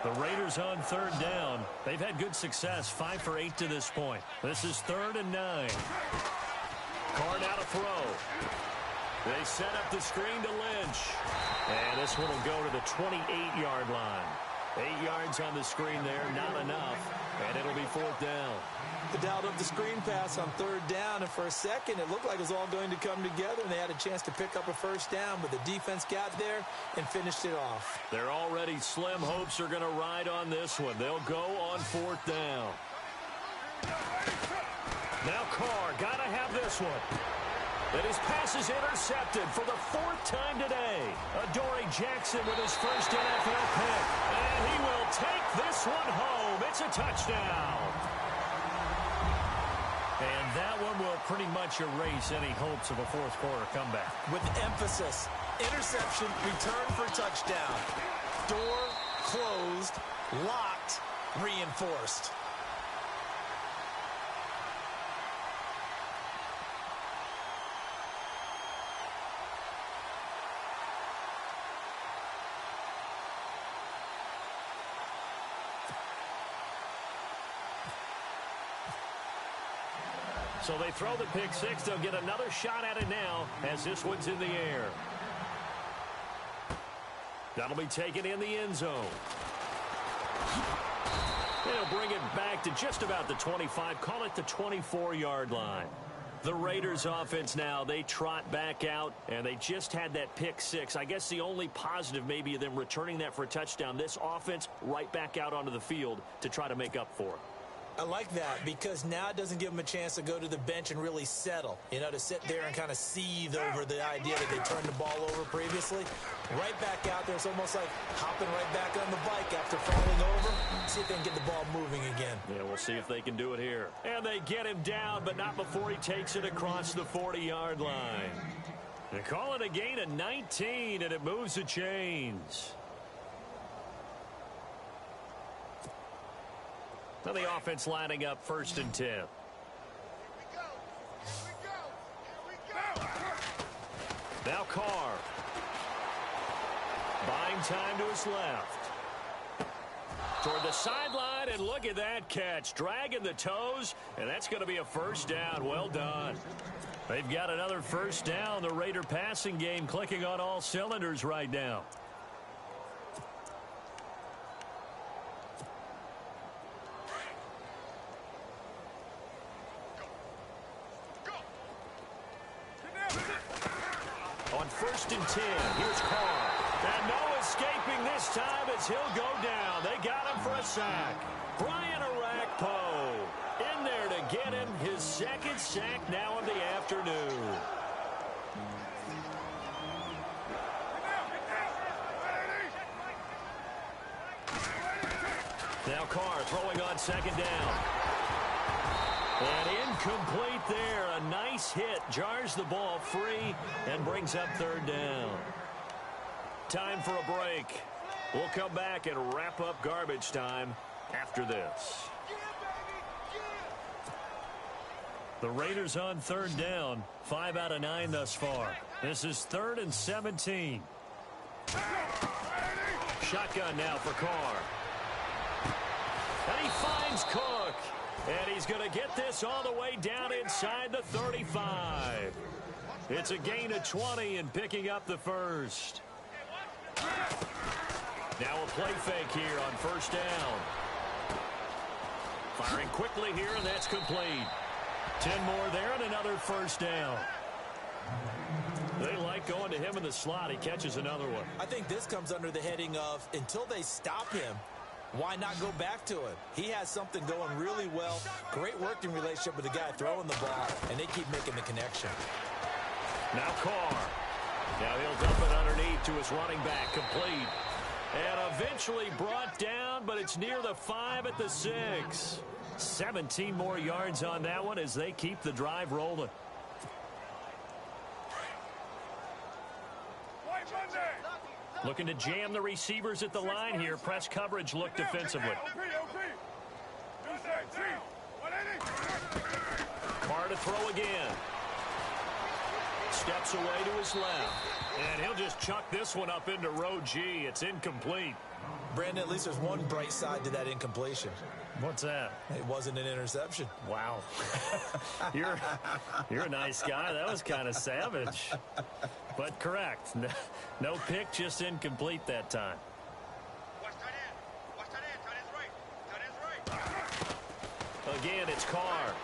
The Raiders on third down. They've had good success, 5 for 8 to this point. This is 3rd and 9. Carr now to throw. They set up the screen to Lynch. And this one will go to the 28-yard line. 8 yards on the screen there, not enough. And it'll be 4th down. The dialed up the screen pass on 3rd down, and for a second it looked like it was all going to come together, and they had a chance to pick up a first down, but the defense got there and finished it off. Their already slim hopes are going to ride on this one. They'll go on 4th down. Now Carr, got to have this one. And his pass is intercepted for the 4th time today. Adoree Jackson with his first NFL pick. And he will take this one home. It's a touchdown. And that one will pretty much erase any hopes of a fourth quarter comeback. With emphasis, interception, return for touchdown. Door closed, locked, reinforced. So they throw the pick six. They'll get another shot at it now as this one's in the air. That'll be taken in the end zone. They'll bring it back to just about the 25. Call it the 24-yard line. The Raiders offense now, they trot back out, and they just had that pick six. I guess the only positive maybe of them returning that for a touchdown. This offense right back out onto the field to try to make up for it. I like that because now it doesn't give them a chance to go to the bench and really settle, you know, to sit there and kind of seethe over the idea that they turned the ball over previously. Right back out there, it's almost like hopping right back on the bike after falling over. See if they can get the ball moving again. Yeah, we'll see if they can do it here. And they get him down, but not before he takes it across the 40-yard line. They call it a gain of 19, and it moves the chains. Now the offense lining up 1st and 10. Now Carr. Buying time to his left. Toward the sideline, and look at that catch. Dragging the toes, and that's going to be a first down. Well done. They've got another first down. The Raider passing game clicking on all cylinders right now. On 1st and 10, here's Carr. And no escaping this time as he'll go down. They got him for a sack. Brian Arakpo in there to get him his 2nd sack now of the afternoon. Now Carr throwing on 2nd down. And incomplete there. A nice hit. Jars the ball free and brings up third down. Time for a break. We'll come back and wrap up garbage time after this. The Raiders on third down. 5 out of 9 thus far. This is 3rd and 17. Shotgun now for Carr. And he finds Cook. And he's going to get this all the way down inside the 35. It's a gain of 20 and picking up the first. Now a play fake here on first down. Firing quickly here, and that's complete. 10 more there and another first down. They like going to him in the slot. He catches another one. I think this comes under the heading of until they stop him, why not go back to him? He has something going really well. Great working relationship with the guy throwing the ball, and they keep making the connection. Now Carr. Now he'll dump it underneath to his running back. Complete. And eventually brought down, but it's near the 5 at the 6. 17 more yards on that one as they keep the drive rolling. Looking to jam the receivers at the line here. Press coverage look defensively. Carr to throw again. Steps away to his left. And he'll just chuck this one up into row G. It's incomplete. Brandon, at least there's one bright side to that incompletion. What's that? It wasn't an interception. Wow. You're a nice guy. That was kind of savage. But correct. No pick, just incomplete that time. Again, it's Carr.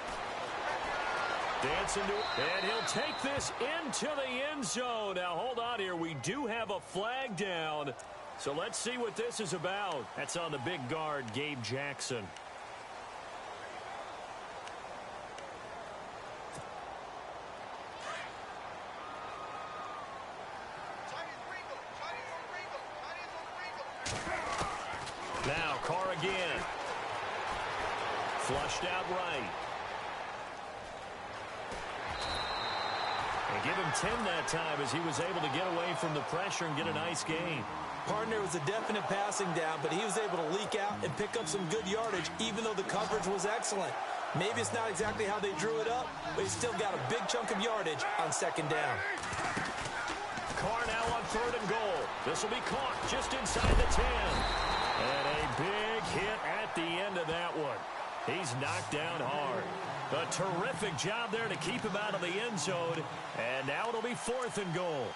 Dancing to it. And he'll take this into the end zone. Now, hold on here. We do have a flag down. So let's see what this is about. That's on the big guard, Gabe Jackson. Now, Carr again. Flushed out right. And give him 10 that time as he was able to get away from the pressure and get a nice gain. Partner was a definite passing down, but he was able to leak out and pick up some good yardage, even though the coverage was excellent. Maybe it's not exactly how they drew it up, but he still got a big chunk of yardage on second down. Carr now on 3rd and goal. This will be caught just inside the 10. And a big hit at the end of that one. He's knocked down hard. A terrific job there to keep him out of the end zone. And now it'll be 4th and goal.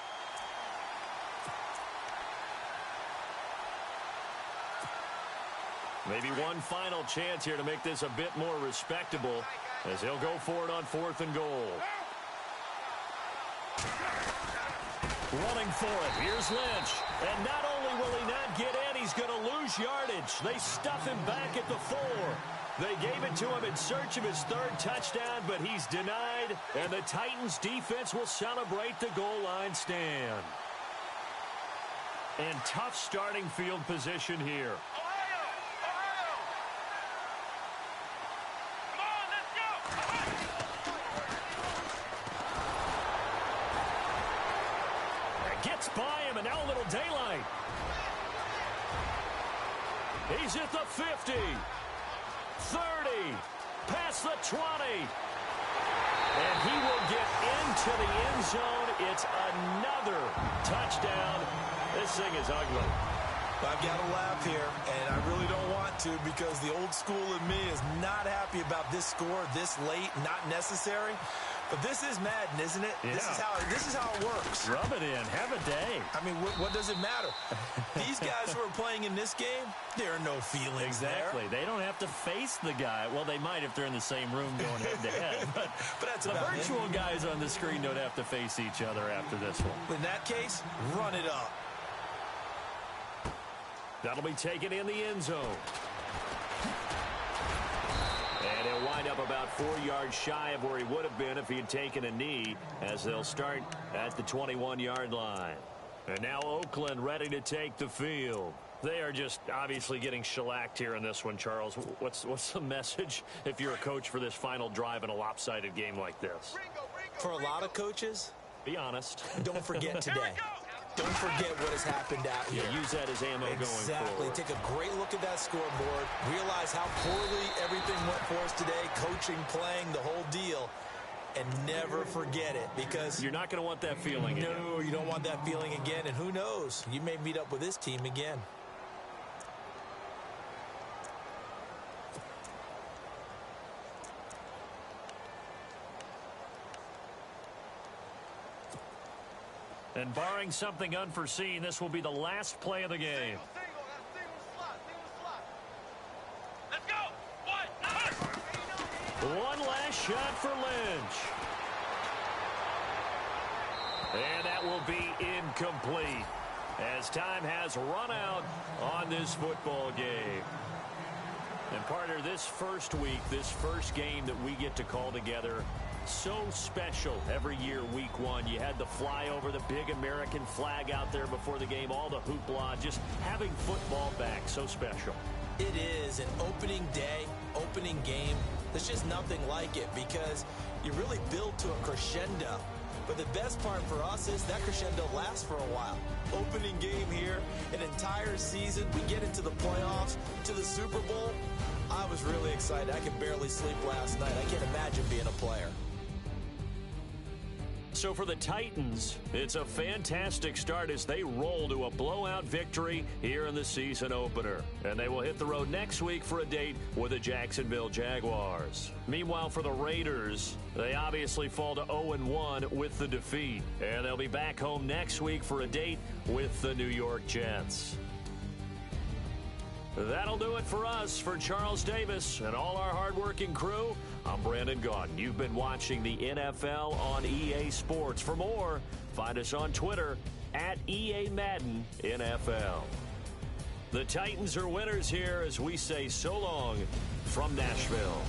Maybe one final chance here to make this a bit more respectable as he'll go for it on 4th and goal. Running for it. Here's Lynch. And not only will he not get in, he's going to lose yardage. They stuff him back at the 4. They gave it to him in search of his 3rd touchdown, but he's denied. And the Titans defense will celebrate the goal line stand. And tough starting field position here. Gets by him, and now a little daylight. He's at the 50, 30, past the 20. And he will get into the end zone. It's another touchdown. This thing is ugly. I've got to laugh here, and I really don't want to because the old school in me is not happy about this score this late, not necessary. But this is Madden, isn't it? Yeah. This is how it works. Rub it in. Have a day. I mean, what does it matter? These guys who are playing in this game, there are no feelings exactly. there. They don't have to face the guy. Well, they might if they're in the same room going head-to-head. But that's the about virtual guys on the screen don't have to face each other after this one. In that case, run it up. That'll be taken in the end zone. And he'll wind up about 4 yards shy of where he would have been if he had taken a knee, as they'll start at the 21-yard line. And now Oakland ready to take the field. They are just obviously getting shellacked here in this one, Charles. What's the message if you're a coach for this final drive in a lopsided game like this? For a lot of coaches, be honest. Don't forget today. Don't forget what has happened out here. Yeah, use that as ammo going forward. Take a great look at that scoreboard. Realize how poorly everything went for us today. Coaching, playing, the whole deal. And never forget it, because you're not going to want that feeling again. No, you don't want that feeling again. And who knows? You may meet up with this team again. And barring something unforeseen, this will be the last play of the game. Let's go. One last shot for Lynch. And that will be incomplete, as time has run out on this football game. And partner, this first week, this first game that we get to call together, so special every year, week one. You had the flyover, the big American flag out there before the game, all the hoopla, just having football back, so special. It is an opening day, opening game. There's just nothing like it, because you really build to a crescendo. But the best part for us is that crescendo lasts for a while. Opening game here, an entire season. We get into the playoffs, to the Super Bowl. I was really excited. I could barely sleep last night. I can't imagine being a player. So for the Titans, it's a fantastic start as they roll to a blowout victory here in the season opener. And they will hit the road next week for a date with the Jacksonville Jaguars. Meanwhile, for the Raiders, they obviously fall to 0-1 with the defeat. And they'll be back home next week for a date with the New York Jets. That'll do it for us. For Charles Davis and all our hardworking crew, I'm Brandon Gaudin. You've been watching the NFL on EA Sports. For more, find us on Twitter at EA Madden NFL. The Titans are winners here as we say so long from Nashville.